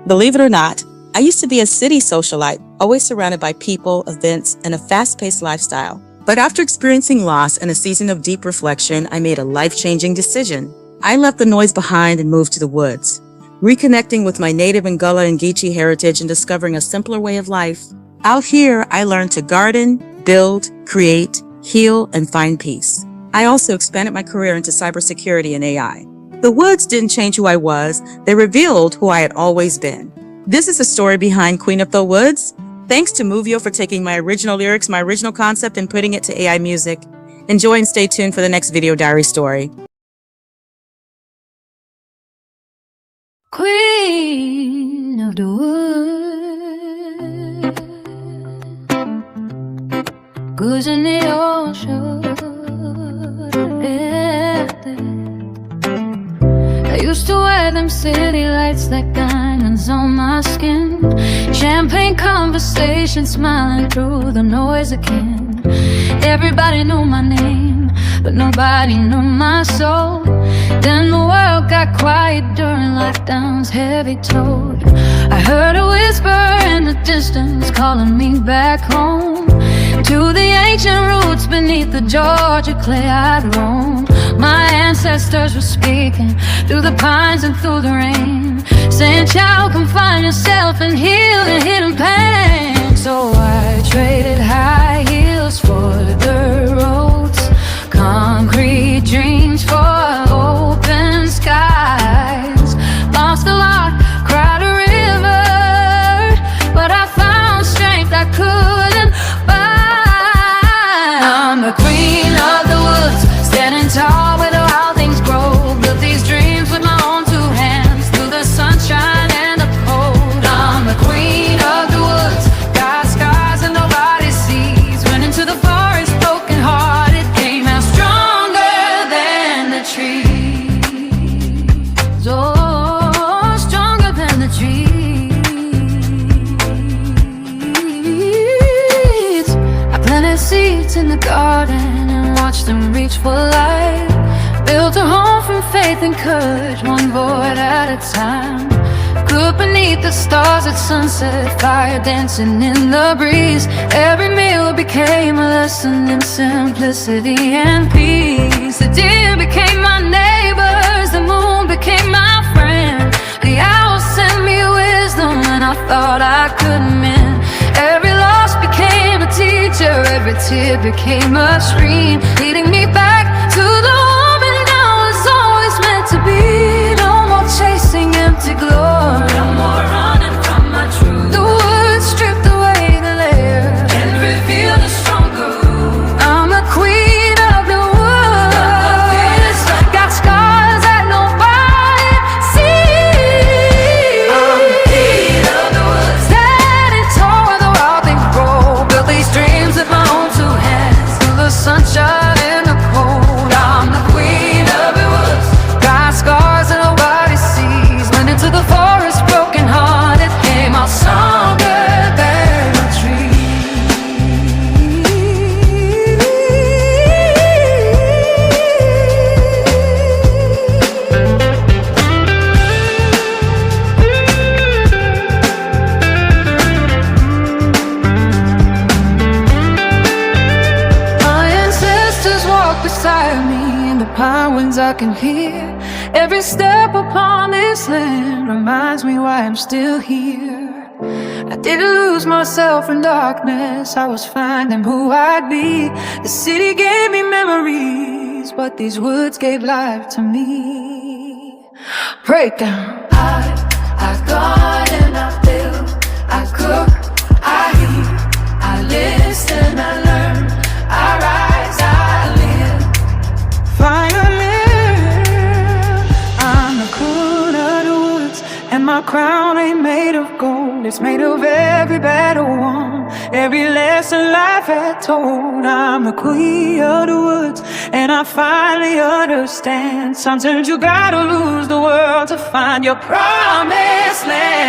Believe it or not, I used to be a city socialite, always surrounded by people, events, and a fast-paced lifestyle. But after experiencing loss and a season of deep reflection, I made a life-changing decision. I left the noise behind and moved to the woods, reconnecting with my native Ngula and Geechee heritage and discovering a simpler way of life. Out here, I learned to garden, build, create, heal, and find peace. I also expanded my career into cybersecurity and AI. The woods didn't change who I was, they revealed who I had always been. This is the story behind Queen of the Woods. Thanks to Movio for taking my original lyrics, my original concept, and putting it to AI music. Enjoy and stay tuned for the next video diary story. Queen of the Woods, goes in the ocean. I used to wear them city lights like diamonds on my skin. Champagne conversation, smiling through the noise again. Everybody knew my name, but nobody knew my soul. Then the world got quiet during lockdown's heavy toll. I heard a whisper in the distance calling me back home, to the ancient roots beneath the Georgia clay I'd roam. My ancestors were speaking through the pines and through the rain, saying, child, come find yourself and heal the hidden pain. So I traded high heels for dirt roads, concrete dreams for open skies. Lost a lot, cried a river, but I found strength I couldn't buy. I'm the queen of the woods, standing tall where the wild things grow. Built these dreams with my own two hands, through the sunshine and the cold. I'm the queen of the woods, got scars and nobody sees. Went into the forest broken hearted, came out stronger than the trees. Oh, stronger than the trees. I planted seeds in the garden and watched them reach for life. Built a home from faith and courage, one void at a time. Cooked beneath the stars at sunset, fire dancing in the breeze. Every meal became a lesson in simplicity and peace. The deer became my neighbors, the moon became my friend. The owl sent me wisdom when I thought I couldn't mend. Every loss became a teacher, every tear became a scream, leading me back to the woman I was always meant to be. No more chasing empty glory, no more running from my truth. The woods stripped away the layer and revealed a stronger root. I'm a queen of the woods, got scars that nobody sees. I'm the queen of the woods, standing tall where the wild things grow. Built these dreams with my own two hands, through the sunshine and the cold. I'm the queen of the woods, got scars that nobody sees. Went into the forest broken hearted, came out stronger than a tree. My ancestors walk beside me, in the pine winds I can hear. Every step upon this land reminds me why I'm still here. I didn't lose myself in darkness, I was finding who I'd be. The city gave me memories, but these woods gave life to me. Breakdown. I garden, I build, I cook, I eat, I listen, I learn, I rise, I live. Violin, I'm the queen of the woods, and my crown ain't made of gold. It's made of every battle won, every lesson life had told. I'm the queen of the woods, and I finally understand. Sometimes you gotta lose the world to find your promised land.